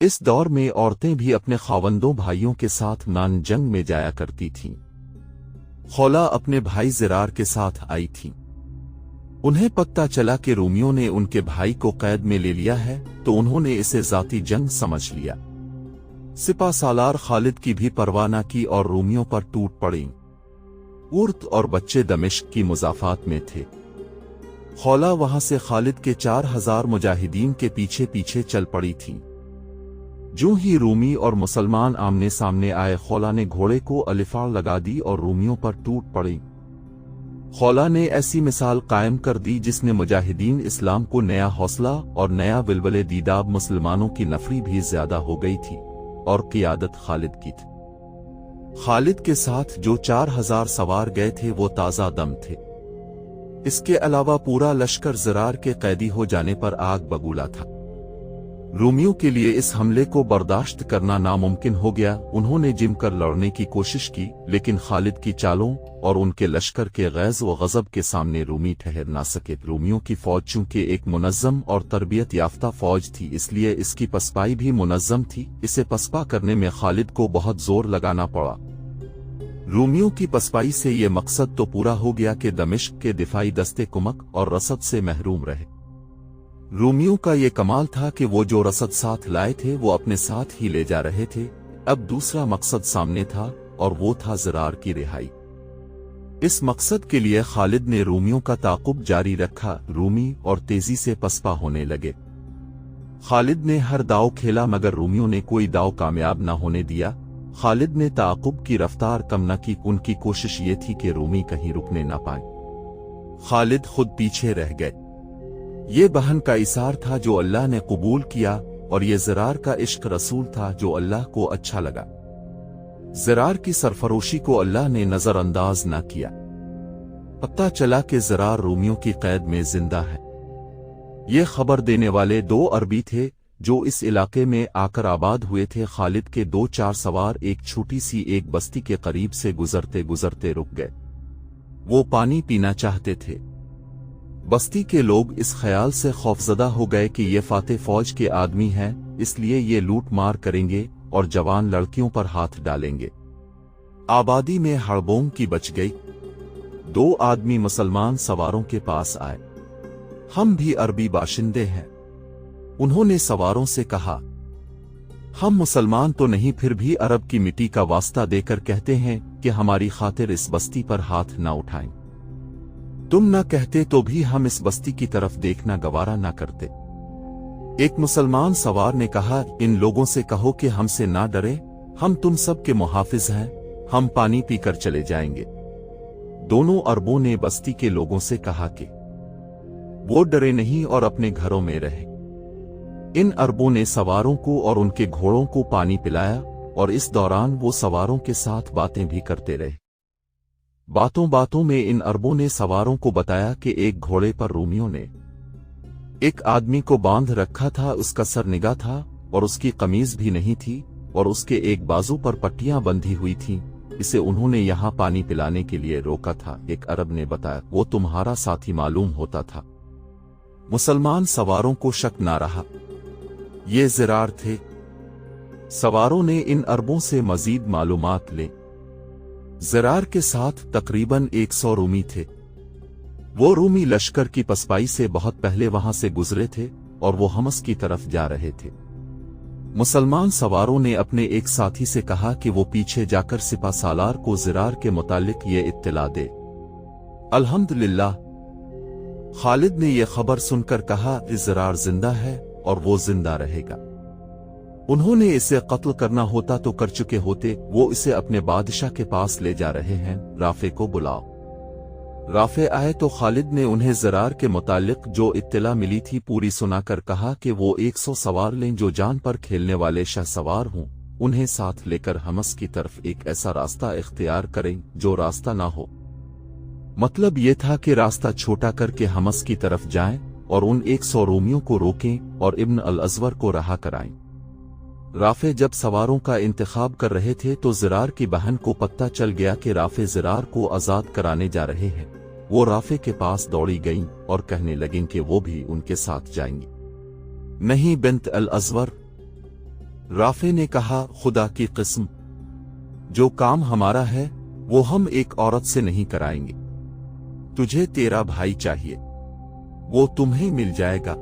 इस दौर में औरतें भी अपने खावंदों भाइयों के साथ नान जंग में जाया करती थीं। खौला अपने भाई ज़रार के साथ आई थी। उन्हें पता चला कि रूमियों ने उनके भाई को कैद में ले लिया है तो उन्होंने इसे ज़ाती जंग समझ लिया। सिपा सालार खालिद की भी परवाह न की और रूमियों पर टूट पड़ी। औरत और बच्चे दमिश्क की मुज़ाफ़ात में थे। खौला वहां से खालिद के 4000 मुजाहिदीन के पीछे पीछे चल पड़ी थी। जो ही रूमी और मुसलमान आमने सामने आए, खौला ने घोड़े को अलिफाड़ लगा दी और रूमियों पर टूट पड़ी। खौला ने ऐसी मिसाल कायम कर दी जिसने मुजाहिदीन इस्लाम को नया हौसला और नया विलवले दीदाब। मुसलमानों की नफरी भी ज्यादा हो गई थी और क़ियादत खालिद की थी। खालिद के साथ जो 4000 सवार गए थे वो ताज़ा दम थे। इसके अलावा पूरा लश्कर ज़रार के कैदी हो जाने पर आग बबूला था। रूमियों के लिए इस हमले को बर्दाश्त करना नामुमकिन हो गया। उन्होंने जिमकर लड़ने की कोशिश की, लेकिन खालिद की चालों और उनके लश्कर के गैज़ व गज़ब के सामने रूमी ठहर ना सके। रूमियों की फौज चूंकि एक मुनज़्ज़म और तरबियत याफ्ता फौज थी, इसलिए इसकी पसपाई भी मुनज़्ज़म थी। इसे पसपा करने में खालिद को बहुत जोर लगाना पड़ा। रूमियों की पसपाई से ये मकसद तो पूरा हो गया कि दमिश्क के दिफाई दस्ते कुमक और रसद से महरूम रहे। रूमियों का ये कमाल था कि वो जो रसद साथ लाए थे वो अपने साथ ही ले जा रहे थे। अब दूसरा मकसद सामने था और वो था ज़रार की रिहाई। इस मकसद के लिए खालिद ने रूमियों का ताक़ुब जारी रखा। रूमी और तेजी से पसपा होने लगे। खालिद ने हर दाव खेला मगर रूमियों ने कोई दाव कामयाब न होने दिया। खालिद ने ताक़ुब की रफ्तार कम न की। उनकी कोशिश ये थी कि रूमी कहीं रुकने न पाए। खालिद खुद पीछे रह गए। ये बहन का इसार था जो अल्लाह ने कबूल किया और ये ज़रार का इश्क रसूल था जो अल्लाह को अच्छा लगा। ज़रार की सरफरोशी को अल्लाह ने नजरअंदाज न किया। पता चला कि ज़रार रूमियों की कैद में जिंदा है। ये खबर देने वाले 2 अरबी थे जो इस इलाके में आकर आबाद हुए थे। खालिद के 2-4 सवार एक छोटी सी एक बस्ती के करीब से गुजरते गुजरते रुक गए। वो पानी पीना चाहते थे। बस्ती के लोग इस ख्याल से खौफजदा हो गए कि ये फाते फौज के आदमी हैं, इसलिए ये लूट मार करेंगे और जवान लड़कियों पर हाथ डालेंगे। आबादी में हड़बोंग की बच गई। 2 आदमी मुसलमान सवारों के पास आए। हम भी अरबी बाशिंदे हैं। उन्होंने सवारों से कहा, हम मुसलमान तो नहीं, फिर भी अरब की मिट्टी का वास्ता देकर कहते हैं कि हमारी खातिर इस बस्ती पर हाथ ना उठाएं। तुम न कहते तो भी हम इस बस्ती की तरफ देखना गवारा ना करते। एक मुसलमान सवार ने कहा, इन लोगों से कहो कि हमसे ना डरे, हम तुम सब के मुहाफिज हैं, हम पानी पीकर चले जाएंगे। दोनों अरबों ने बस्ती के लोगों से कहा कि वो डरे नहीं और अपने घरों में रहे। इन अरबों ने सवारों को और उनके घोड़ों को पानी पिलाया और इस दौरान वो सवारों के साथ बातें भी करते रहे। बातों बातों में इन अरबों ने सवारों को बताया कि एक घोड़े पर रूमियों ने एक आदमी को बांध रखा था। उसका सर निगा था और उसकी कमीज भी नहीं थी और उसके एक बाजू पर पट्टियां बंधी हुई थीं। इसे उन्होंने यहां पानी पिलाने के लिए रोका था। एक अरब ने बताया, वो तुम्हारा साथी मालूम होता था। मुसलमान सवारों को शक ना रहा, ये ज़रार थे। सवारों ने इन अरबों से मजीद मालूमात ले। ज़रार के साथ तकरीबन 100 रूमी थे। वो रूमी लश्कर की पसपाई से बहुत पहले वहां से गुजरे थे और वो हमस की तरफ जा रहे थे। मुसलमान सवारों ने अपने एक साथी से कहा कि वो पीछे जाकर सिपा सालार को ज़रार के मुतालिक ये इत्तला दे। अल्हम्दुलिल्लाह, खालिद ने यह खबर सुनकर कहा, ज़रार जिंदा है और वो जिंदा रहेगा। उन्होंने इसे कत्ल करना होता तो कर चुके होते। वो इसे अपने बादशाह के पास ले जा रहे हैं, राफे को बुलाओ। राफे आए तो खालिद ने उन्हें ज़रार के मुतालिक जो इत्तला मिली थी पूरी सुनाकर कहा कि वो 100 सवार लें जो जान पर खेलने वाले शाहसवार हों। उन्हें साथ लेकर हमस की तरफ एक ऐसा रास्ता इख्तियार करें जो रास्ता ना हो। मतलब ये था कि रास्ता छोटा करके हमस की तरफ जाएं और उन 100 रोमियों को रोकें और इब्न अल अज़वर को रहा कराएं। राफे जब सवारों का इंतखाब कर रहे थे तो ज़रार की बहन को पता चल गया कि राफे ज़रार को आज़ाद कराने जा रहे हैं। वो राफे के पास दौड़ी गईं और कहने लगीं कि वो भी उनके साथ जाएंगी। नहीं बिन्त अल अज़वर, राफे ने कहा, खुदा की कसम, जो काम हमारा है वो हम एक औरत से नहीं कराएंगे। तुझे तेरा भाई चाहिए, वो तुम्हें मिल जाएगा,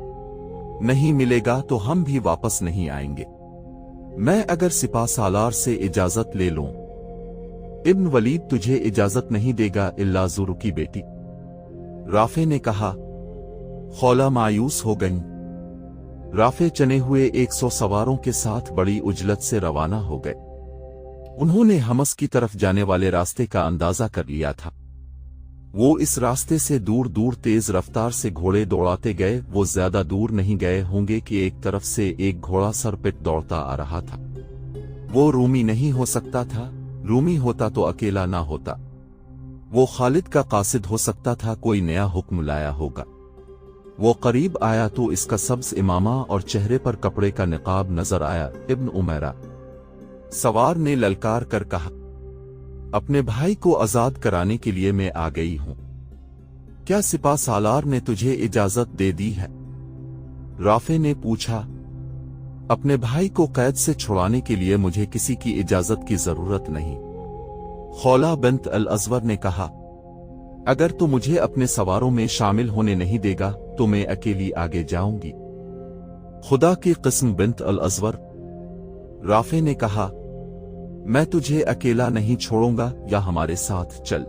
नहीं मिलेगा तो हम भी वापस नहीं आएंगे। मैं अगर सिपा सालार से इजाजत ले लूं, इब्न वलीद तुझे इजाजत नहीं देगा इल्ला ज़ुरू की बेटी। राफे ने कहा। खौला मायूस हो गई। राफे चने हुए 100 सवारों के साथ बड़ी उजलत से रवाना हो गए। उन्होंने हमस की तरफ जाने वाले रास्ते का अंदाजा कर लिया था। वो इस रास्ते से दूर दूर तेज रफ्तार से घोड़े दौड़ाते गए। वो ज्यादा दूर नहीं गए होंगे कि एक तरफ से एक घोड़ा सर पिट दौड़ता आ रहा था। वो रूमी नहीं हो सकता था, रूमी होता तो अकेला ना होता। वो खालिद का कासिद हो सकता था, कोई नया हुक्म लाया होगा। वो करीब आया तो इसका सब्ज इमामा और चेहरे पर कपड़े का निकाब नजर आया। इब्न उमैरा सवार ने ललकार कर कहा, अपने भाई को आजाद कराने के लिए मैं आ गई हूं। क्या सिपा सालार ने तुझे इजाजत दे दी है? राफे ने पूछा। अपने भाई को कैद से छुड़ाने के लिए मुझे किसी की इजाजत की जरूरत नहीं। खौला बिन्त अल अज़वर ने कहा, अगर तू मुझे अपने सवारों में शामिल होने नहीं देगा तो मैं अकेली आगे जाऊंगी। खुदा की कसम बिन्त अल अज़वर, राफे ने कहा, मैं तुझे अकेला नहीं छोड़ूंगा, या हमारे साथ चल।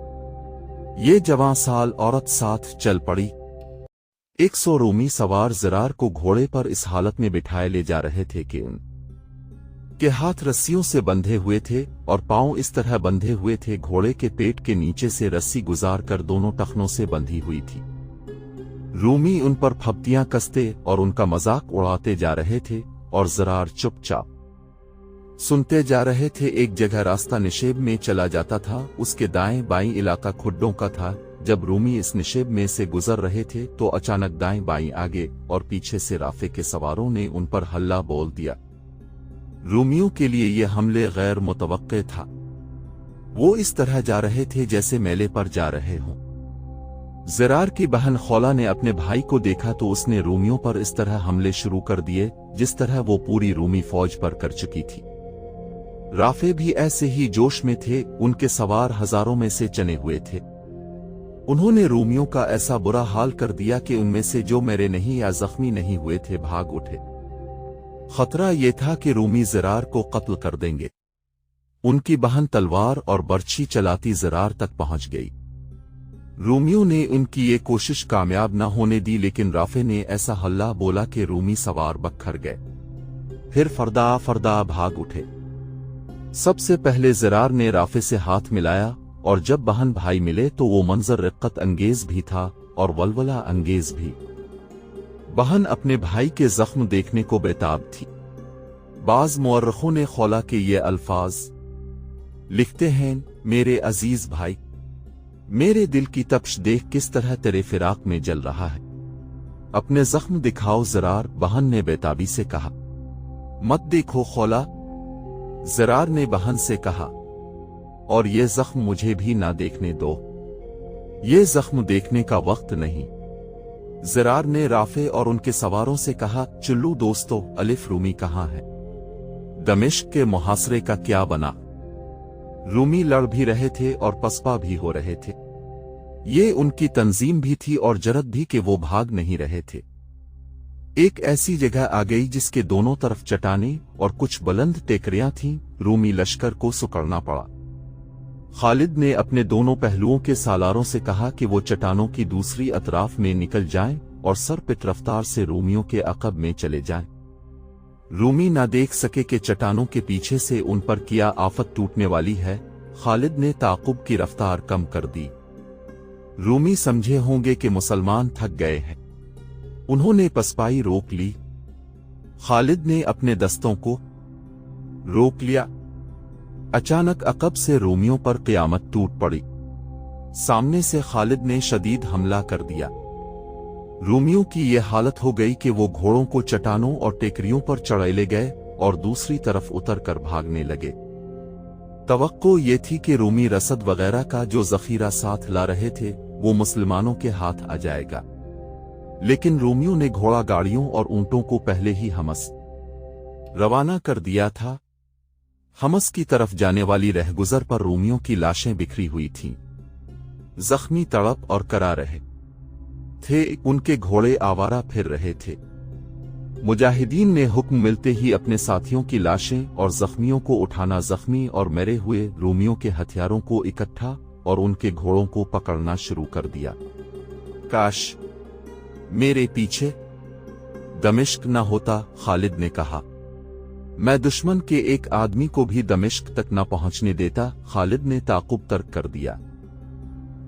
ये जवां साल औरत साथ चल पड़ी। 100 रूमी सवार ज़रार को घोड़े पर इस हालत में बिठाए ले जा रहे थे कि उनके हाथ रस्सियों से बंधे हुए थे और पांव इस तरह बंधे हुए थे, घोड़े के पेट के नीचे से रस्सी गुजार कर दोनों टखनों से बंधी हुई थी। रूमी उन पर फप्तियां कसते और उनका मजाक उड़ाते जा रहे थे और ज़रार चुपचाप सुनते जा रहे थे। एक जगह रास्ता निशेब में चला जाता था, उसके दाएं बाईं इलाका खुड्डों का था। जब रूमी इस निशेब में से गुजर रहे थे तो अचानक दाएं बाईं आगे और पीछे से राफे के सवारों ने उन पर हल्ला बोल दिया। रूमियों के लिए यह हमले गैर मुतवक्के था। वो इस तरह जा रहे थे जैसे मेले पर जा रहे हों। ज़रार की बहन खौला ने अपने भाई को देखा तो उसने रूमियों पर इस तरह हमले शुरू कर दिए जिस तरह वो पूरी रूमी फौज पर कर चुकी थी। राफे भी ऐसे ही जोश में थे, उनके सवार हजारों में से चने हुए थे। उन्होंने रूमियों का ऐसा बुरा हाल कर दिया कि उनमें से जो मरे नहीं या जख्मी नहीं हुए थे भाग उठे। खतरा यह था कि रूमी ज़रार को कत्ल कर देंगे। उनकी बहन तलवार और बर्छी चलाती ज़रार तक पहुंच गई। रूमियों ने उनकी ये कोशिश कामयाब न होने दी, लेकिन राफे ने ऐसा हल्ला बोला कि रूमी सवार बखर गए। फिर फरदा फरदा भाग उठे। सबसे पहले ज़रार ने राफे से हाथ मिलाया और जब बहन भाई मिले तो वो मंजर रिक्कत अंगेज भी था और वलवला अंगेज भी। बहन अपने भाई के जख्म देखने को बेताब थी। बाज मुअर्रिखों ने खौला के ये अल्फाज लिखते हैं, मेरे अजीज भाई, मेरे दिल की तप्श देख किस तरह तेरे फिराक में जल रहा है। अपने जख्म दिखाओ ज़रार, बहन ने बेताबी से कहा। मत देखो खौला, ज़रार ने बहन से कहा, और ये जख्म मुझे भी ना देखने दो, ये जख्म देखने का वक्त नहीं। ज़रार ने राफे और उनके सवारों से कहा, चुल्लू दोस्तों, अलिफ रूमी कहाँ है? दमिश्क के मुहासरे का क्या बना? रूमी लड़ भी रहे थे और पसपा भी हो रहे थे। ये उनकी तंजीम भी थी और जरत भी कि वो भाग नहीं रहे थे। एक ऐसी जगह आ गई जिसके दोनों तरफ चट्टानें और कुछ बुलंद टेकरियां थीं। रूमी लश्कर को सुकड़ना पड़ा। खालिद ने अपने दोनों पहलुओं के सालारों से कहा कि वो चट्टानों की दूसरी अतराफ में निकल जाएं और सर पिट रफ्तार से रूमियों के अकब में चले जाएं। रूमी ना देख सके कि चट्टानों के पीछे से उन पर क्या आफत टूटने वाली है। खालिद ने ताक़ुब की रफ्तार कम कर दी। रूमी समझे होंगे कि मुसलमान थक गए हैं। उन्होंने पसपाई रोक ली। खालिद ने अपने दस्तों को रोक लिया। अचानक अकब से रोमियों पर क़यामत टूट पड़ी। सामने से खालिद ने शदीद हमला कर दिया। रोमियों की यह हालत हो गई कि वो घोड़ों को चट्टानों और टेकरियों पर चढ़ेले गए और दूसरी तरफ उतर कर भागने लगे। तवक्को ये थी कि रोमी रसद वगैरह का जो जखीरा साथ ला रहे थे वो मुसलमानों के हाथ आ जाएगा, लेकिन रोमियों ने घोड़ा गाड़ियों और ऊंटों को पहले ही हमस रवाना कर दिया था। हमस की तरफ जाने वाली रहगुजर पर रोमियों की लाशें बिखरी हुई थीं। जख्मी तड़प और करा रहे थे, उनके घोड़े आवारा फिर रहे थे। मुजाहिदीन ने हुक्म मिलते ही अपने साथियों की लाशें और जख्मियों को उठाना, जख्मी और मरे हुए रोमियों के हथियारों को इकट्ठा और उनके घोड़ों को पकड़ना शुरू कर दिया। काश मेरे पीछे दमिश्क न होता, खालिद ने कहा। मैं दुश्मन के एक आदमी को भी दमिश्क तक न पहुंचने देता, खालिद ने ताकुब तर्क कर दिया।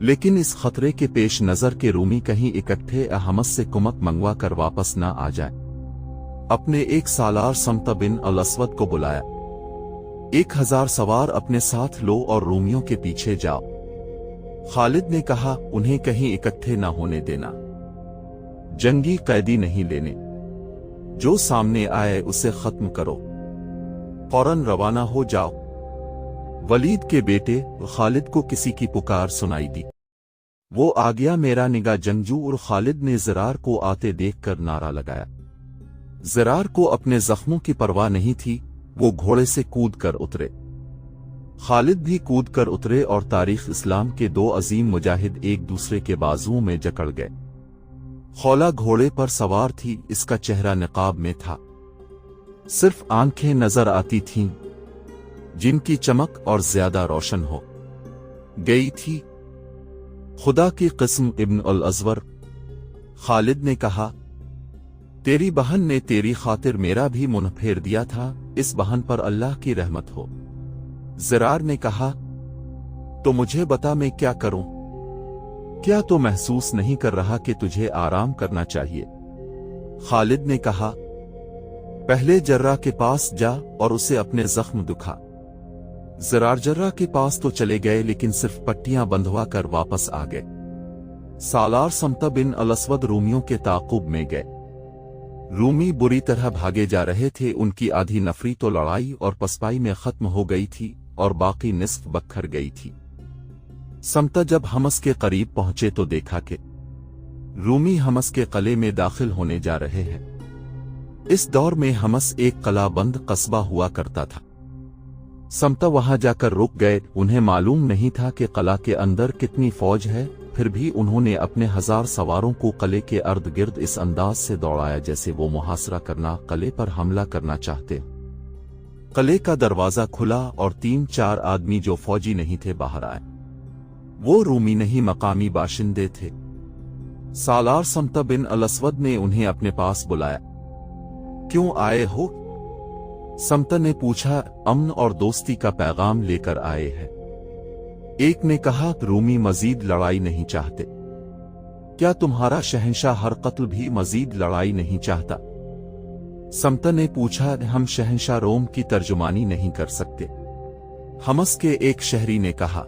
लेकिन इस खतरे के पेश नजर के रूमी कहीं इकट्ठे हमस से कुमक मंगवा कर वापस न आ जाए। अपने एक सालार समता बिन अल-अस्वद को बुलाया। 1000 सवार अपने साथ लो और रोमियों के पीछे जाओ। खालिद ने कहा, उन्हें कहीं इकट्ठे न होने देना, जंगी कैदी नहीं लेने, जो सामने आए उसे खत्म करो, फौरन रवाना हो जाओ। वलीद के बेटे खालिद को किसी की पुकार सुनाई दी। वो आ गया मेरा निगाह जंगजू, और खालिद ने ज़रार को आते देखकर नारा लगाया। ज़रार को अपने जख्मों की परवाह नहीं थी, वो घोड़े से कूद कर उतरे। खालिद भी कूद कर उतरे और तारीख इस्लाम के 2 अजीम मुजाहिद एक दूसरे के बाजुओं में जकड़ गए। खौला घोड़े पर सवार थी, इसका चेहरा निकाब में था, सिर्फ आंखें नजर आती थीं जिनकी चमक और ज्यादा रोशन हो गई थी। खुदा की कसम इब्न अल-अज़वर, खालिद ने कहा, तेरी बहन ने तेरी खातिर मेरा भी मुंह फेर दिया था, इस बहन पर अल्लाह की रहमत हो। ज़रार ने कहा, तो मुझे बता मैं क्या करूं? क्या तो महसूस नहीं कर रहा कि तुझे आराम करना चाहिए? खालिद ने कहा, पहले जर्रा के पास जा और उसे अपने जख्म दिखा। ज़रार जर्रा के पास तो चले गए, लेकिन सिर्फ पट्टियां बंधवा कर वापस आ गए। सालार समता बिन अल-अस्वद रूमियों के ताकुब में गए। रूमी बुरी तरह भागे जा रहे थे, उनकी आधी नफरी तो लड़ाई और पसपाई में खत्म हो गई थी और बाकी निस्फ बखर गई थी। समता जब हमस के करीब पहुंचे तो देखा कि रूमी हमस के किले में दाखिल होने जा रहे हैं। इस दौर में हमस एक कलाबंद कस्बा हुआ करता था। समता वहां जाकर रुक गए। उन्हें मालूम नहीं था कि किला के अंदर कितनी फौज है, फिर भी उन्होंने अपने 1000 सवारों को किले के अर्द गिर्द इस अंदाज से दौड़ाया जैसे वो मुहासरा करना, किले पर हमला करना चाहते। किले का दरवाजा खुला और 3-4 आदमी जो फौजी नहीं थे बाहर आए। वो रूमी नहीं, मकामी बाशिंदे थे। सालार समता बिन अल-अस्वद ने उन्हें अपने पास बुलाया। क्यों आए हो? समता ने पूछा। अमन और दोस्ती का पैगाम लेकर आए हैं। एक ने कहा, रूमी मजीद लड़ाई नहीं चाहते। क्या तुम्हारा शहंशाह हर कत्ल भी मजीद लड़ाई नहीं चाहता? समता ने पूछा। हम शहंशाह रोम की तर्जुमानी नहीं कर सकते। हमस के एक शहरी ने कहा,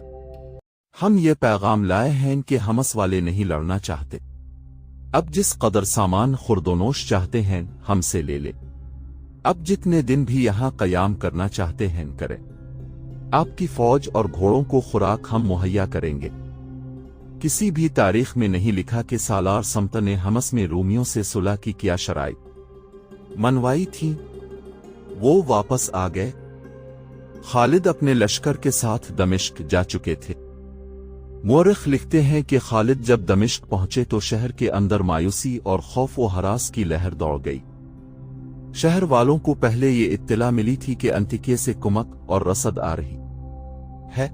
हम ये पैगाम लाए हैं कि हमस वाले नहीं लड़ना चाहते। अब जिस कदर सामान खुर्दोनोश चाहते हैं हमसे ले ले। अब जितने दिन भी यहां कयाम करना चाहते हैं करें। आपकी फौज और घोड़ों को खुराक हम मुहैया करेंगे। किसी भी तारीख में नहीं लिखा कि सालार समता ने हमस में रूमियों से सुलह की क्या शराइत मनवाई थी। वो वापस आ गए। खालिद अपने लश्कर के साथ दमिश्क जा चुके थे। मुअर्रिख लिखते हैं कि खालिद जब दमिश्क पहुंचे तो शहर के अंदर मायूसी और खौफ व हरास की लहर दौड़ गई। शहर वालों को पहले ये इत्तला मिली थी कि अंतिके से कुमक और रसद आ रही है।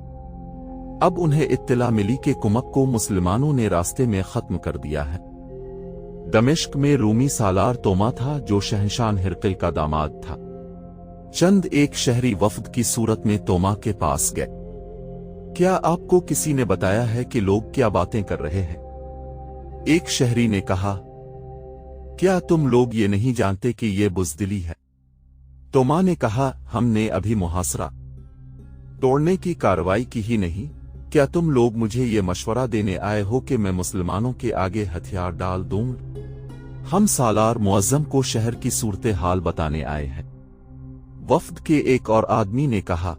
अब उन्हें इत्तला मिली कि कुमक को मुसलमानों ने रास्ते में खत्म कर दिया है। दमिश्क में रूमी सालार तोमा था जो शहंशाह हिरकिल का दामाद था। चंद एक शहरी वफद की सूरत में तोमा के पास गए। क्या आपको किसी ने बताया है कि लोग क्या बातें कर रहे हैं? एक शहरी ने कहा, क्या तुम लोग ये नहीं जानते कि ये बुज़दिली है? तोमा ने कहा, हमने अभी मुहासरा तोड़ने की कार्रवाई की ही नहीं। क्या तुम लोग मुझे ये मशवरा देने आए हो कि मैं मुसलमानों के आगे हथियार डाल दूं? हम सालार मुअज्जम को शहर की सूरत हाल बताने आए हैं। वफद के एक और आदमी ने कहा,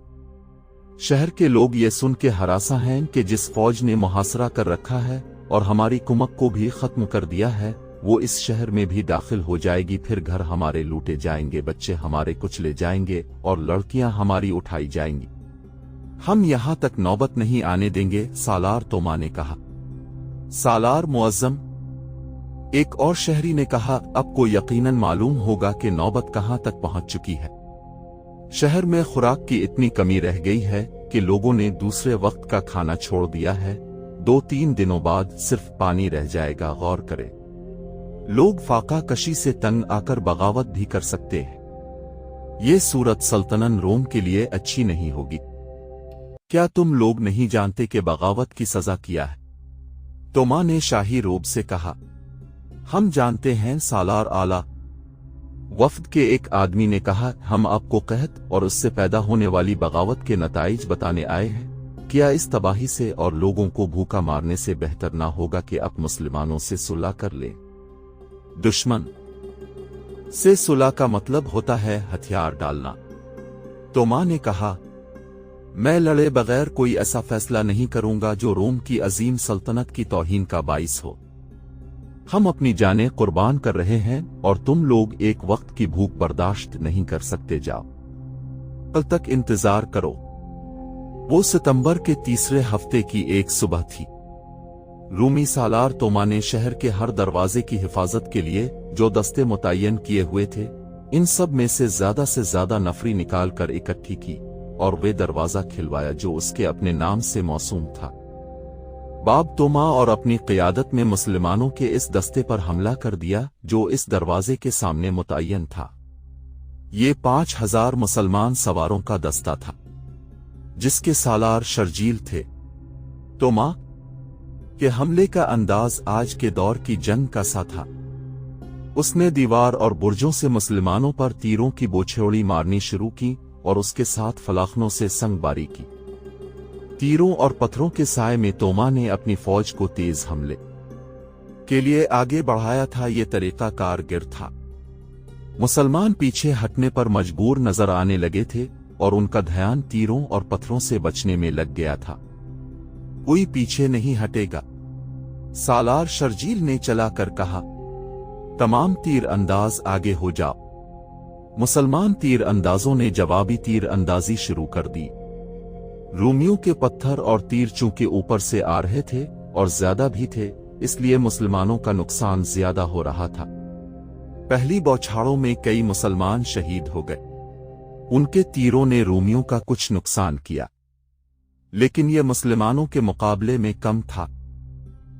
शहर के लोग ये सुन के हरासा हैं कि जिस फौज ने मुहासरा कर रखा है और हमारी कुमक को भी खत्म कर दिया है, वो इस शहर में भी दाखिल हो जाएगी, फिर घर हमारे लूटे जाएंगे, बच्चे हमारे कुचले जाएंगे और लड़कियां हमारी उठाई जाएंगी। हम यहां तक नौबत नहीं आने देंगे, सालार तोमा ने कहा। सालार मुअज्जम, एक और शहरी ने कहा, अब को यकीनन मालूम होगा कि नौबत कहां तक पहुंच चुकी है। शहर में खुराक की इतनी कमी रह गई है कि लोगों ने दूसरे वक्त का खाना छोड़ दिया है। 2-3 दिनों बाद सिर्फ पानी रह जाएगा। गौर करें, लोग फाका कशी से तंग आकर बगावत भी कर सकते हैं। ये सूरत सल्तनन रोम के लिए अच्छी नहीं होगी। क्या तुम लोग नहीं जानते कि बगावत की सजा क्या है? तोमा ने शाही रोब से कहा। हम जानते हैं सालार आला। वफ्द के एक आदमी ने कहा, हम आपको कहत और उससे पैदा होने वाली बगावत के नताइज बताने आए हैं। क्या इस तबाही से और लोगों को भूखा मारने से बेहतर ना होगा कि आप मुसलमानों से सुलह कर ले? दुश्मन से सुलह का मतलब होता है हथियार डालना। तोमा ने कहा, मैं लड़े बगैर कोई ऐसा फैसला नहीं करूंगा जो रोम की अजीम सल्तनत की तौहीन का बाइस हो। हम अपनी जानें कुर्बान कर रहे हैं और तुम लोग एक वक्त की भूख बर्दाश्त नहीं कर सकते। जाओ, कल तक इंतजार करो। वो सितंबर के तीसरे हफ्ते की एक सुबह थी। रूमी सालार तोमा ने शहर के हर दरवाजे की हिफाजत के लिए जो दस्ते मुतय्यन किए हुए थे, इन सब में से ज्यादा नफरी निकाल कर इकट्ठी की और वे दरवाजा खिलवाया जो उसके अपने नाम से मौसूम था। बाब तोमा और अपनी क़ियादत में मुसलमानों के इस दस्ते पर हमला कर दिया जो इस दरवाजे के सामने मुतय्यन था। ये 5000 मुसलमान सवारों का दस्ता था जिसके सालार शर्जील थे। तोमा के हमले का अंदाज आज के दौर की जंग का सा था। उसने दीवार और बुर्जों से मुसलमानों पर तीरों की बोछेड़ी मारनी शुरू की और उसके साथ फलाखनों से संगबारी की। तीरों और पत्थरों के साए में तोमा ने अपनी फौज को तेज हमले के लिए आगे बढ़ाया था। ये तरीका कारगर था। मुसलमान पीछे हटने पर मजबूर नजर आने लगे थे और उनका ध्यान तीरों और पत्थरों से बचने में लग गया था। कोई पीछे नहीं हटेगा, सालार शर्जील ने चलाकर कहा। तमाम तीर अंदाज आगे हो जाओ। मुसलमान तीर अंदाजों ने जवाबी तीर अंदाजी शुरू कर दी। रूमियों के पत्थर और तीर चूंकि ऊपर से आ रहे थे और ज्यादा भी थे, इसलिए मुसलमानों का नुकसान ज्यादा हो रहा था। पहली बौछारों में कई मुसलमान शहीद हो गए। उनके तीरों ने रूमियों का कुछ नुकसान किया, लेकिन यह मुसलमानों के मुकाबले में कम था।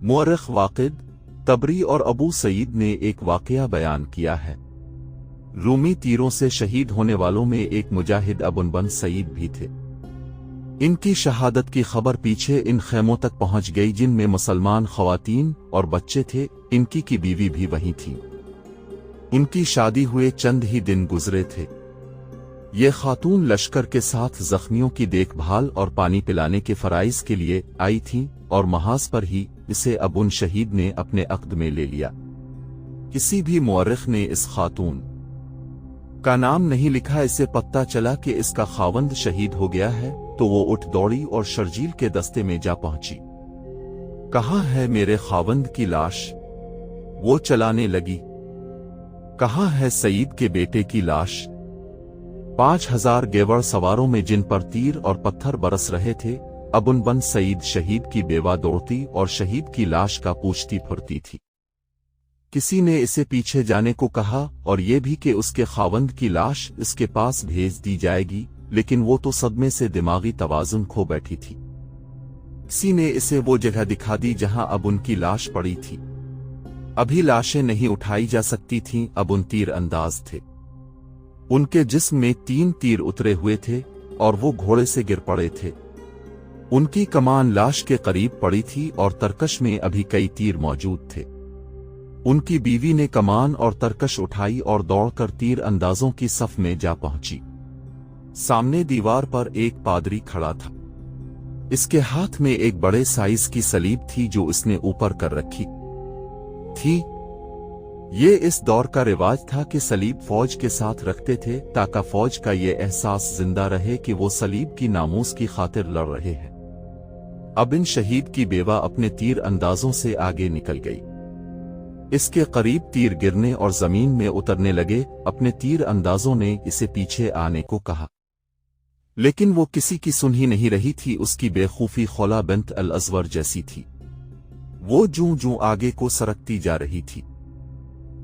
मुअर्रिख वाक़िद, तबरी और अबू सईद ने एक वाक़या बयान किया है। रूमी तीरों से शहीद होने वालों में एक मुजाहिद अबुन सईद भी थे। इनकी शहादत की खबर पीछे इन खेमों तक पहुंच गई जिनमें मुसलमान ख्वातीन और बच्चे थे। इनकी की बीवी भी वहीं थी। उनकी शादी हुए चंद ही दिन गुजरे थे। ये खातून लश्कर के साथ जख्मियों की देखभाल और पानी पिलाने के फराइज के लिए आई थीं और महाज पर ही इसे अबुन शहीद ने अपने अक़द में ले लिया। किसी भी मुअर्रिख ने इस खातून का नाम नहीं लिखा। इसे पता चला कि इसका खावंद शहीद हो गया है तो वो उठ दौड़ी और शर्जील के दस्ते में जा पहुंची। कहाँ है मेरे खावंद की लाश? वो चलाने लगी। कहाँ है सईद के बेटे की लाश? 5000 गेवड़ सवारों में जिन पर तीर और पत्थर बरस रहे थे, अबुन सईद शहीद की बेवा दौड़ती और शहीद की लाश का पूछती फुरती थी। किसी ने इसे पीछे जाने को कहा और ये भी कि उसके खावंद की लाश इसके पास भेज दी जाएगी, लेकिन वो तो सदमे से दिमागी तवाजुन खो बैठी थी। किसी ने इसे वो जगह दिखा दी जहां अब उनकी लाश पड़ी थी। अभी लाशें नहीं उठाई जा सकती थीं, अब उन तीर अंदाज थे। उनके जिस्म में 3 तीर उतरे हुए थे और वो घोड़े से गिर पड़े थे। उनकी कमान लाश के करीब पड़ी थी और तरकश में अभी कई तीर मौजूद थे। उनकी बीवी ने कमान और तरकश उठाई और दौड़कर तीर अंदाजों की सफ में जा पहुंची। सामने दीवार पर एक पादरी खड़ा था। इसके हाथ में एक बड़े साइज की सलीब थी जो इसने ऊपर कर रखी थी। ये इस दौर का रिवाज था कि सलीब फौज के साथ रखते थे ताकि फौज का ये एहसास जिंदा रहे कि वो सलीब की नामूस की खातिर लड़ रहे हैं। अब इन शहीद की बेवा अपने तीर अंदाजों से आगे निकल गई। اس کے قریب تیر گرنے اور زمین میں اترنے لگے۔ اپنے تیر اندازوں نے اسے پیچھے آنے کو کہا، لیکن وہ کسی کی سن ہی نہیں رہی تھی۔ اس کی بے خوفی خولا بنت الازور جیسی تھی، وہ جوں جوں آگے کو سرکتی جا رہی تھی۔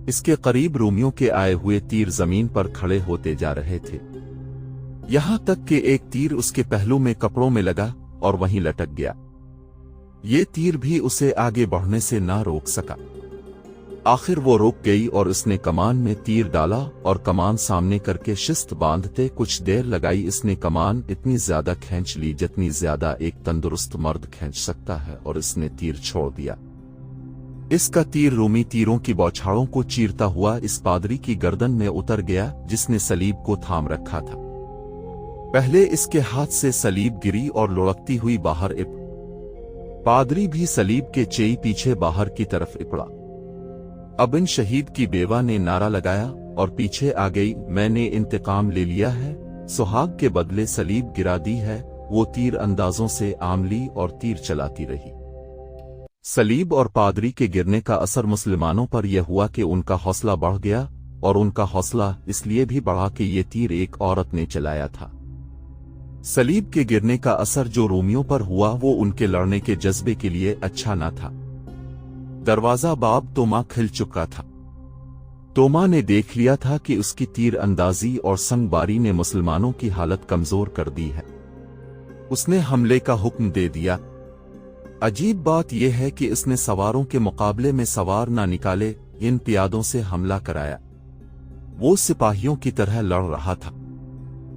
اس کے قریب رومیوں کے آئے ہوئے تیر زمین پر کھڑے ہوتے جا رہے تھے، یہاں تک کہ ایک تیر اس کے پہلو میں کپڑوں میں لگا اور وہیں لٹک گیا۔ یہ تیر بھی اسے آگے بڑھنے سے نہ روک سکا۔ آخر وہ رک گئی اور اس نے کمان میں تیر ڈالا اور کمان سامنے کر کے شست باندھتے کچھ دیر لگائی۔ اس نے کمان اتنی زیادہ کھینچ لی جتنی زیادہ ایک تندرست مرد کھینچ سکتا ہے، اور اس نے تیر چھوڑ دیا۔ اس کا تیر رومی تیروں کی بوچھاڑوں کو چیرتا ہوا اس پادری کی گردن میں اتر گیا جس نے صلیب کو تھام رکھا تھا۔ پہلے اس کے ہاتھ سے صلیب گری اور لڑکتی ہوئی باہر پادری بھی صلیب کے چئی پیچھے باہر کی طرف اپڑا۔ اب ان شہید کی بیوہ نے نعرہ لگایا اور پیچھے آ گئی، میں نے انتقام لے لیا ہے، سہاگ کے بدلے صلیب گرا دی ہے۔ وہ تیر اندازوں سے آملی اور تیر چلاتی رہی۔ صلیب اور پادری کے گرنے کا اثر مسلمانوں پر یہ ہوا کہ ان کا حوصلہ بڑھ گیا، اور ان کا حوصلہ اس لیے بھی بڑھا کہ یہ تیر ایک عورت نے چلایا تھا۔ صلیب کے گرنے کا اثر جو رومیوں پر ہوا وہ ان کے لڑنے کے جذبے کے لیے اچھا نہ تھا۔ دروازہ باب توما کھل چکا تھا۔ توما نے دیکھ لیا تھا کہ اس کی تیر اندازی اور سنگ باری نے مسلمانوں کی حالت کمزور کر دی ہے۔ اس نے حملے کا حکم دے دیا۔ عجیب بات یہ ہے کہ اس نے سواروں کے مقابلے میں سوار نہ نکالے، ان پیادوں سے حملہ کرایا۔ وہ سپاہیوں کی طرح لڑ رہا تھا۔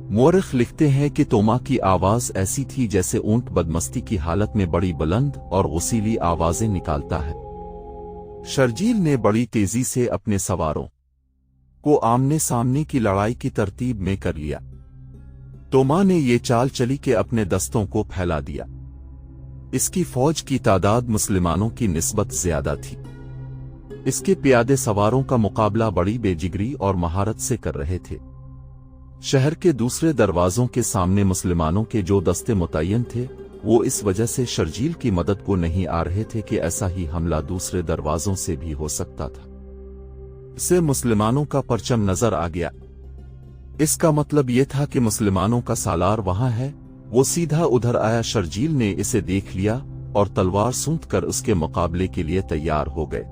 مورخ لکھتے ہیں کہ توما کی آواز ایسی تھی جیسے اونٹ بدمستی کی حالت میں بڑی بلند اور غسیلی آوازیں نکالتا ہے۔ شرجیل نے بڑی تیزی سے اپنے سواروں کو آمنے سامنے کی لڑائی کی ترتیب میں کر لیا۔ توما نے یہ چال چلی کہ اپنے دستوں کو پھیلا دیا۔ اس کی فوج کی تعداد مسلمانوں کی نسبت زیادہ تھی۔ اس کے پیادے سواروں کا مقابلہ بڑی بے جگری اور مہارت سے کر رہے تھے۔ شہر کے دوسرے دروازوں کے سامنے مسلمانوں کے جو دستے متعین تھے وہ اس وجہ سے شرجیل کی مدد کو نہیں آ رہے تھے کہ ایسا ہی حملہ دوسرے دروازوں سے بھی ہو سکتا تھا۔ اسے مسلمانوں کا پرچم نظر آ گیا۔ اس کا مطلب یہ تھا کہ مسلمانوں کا سالار وہاں ہے۔ وہ سیدھا ادھر آیا۔ شرجیل نے اسے دیکھ لیا اور تلوار سونت کر اس کے مقابلے کے لیے تیار ہو گئے۔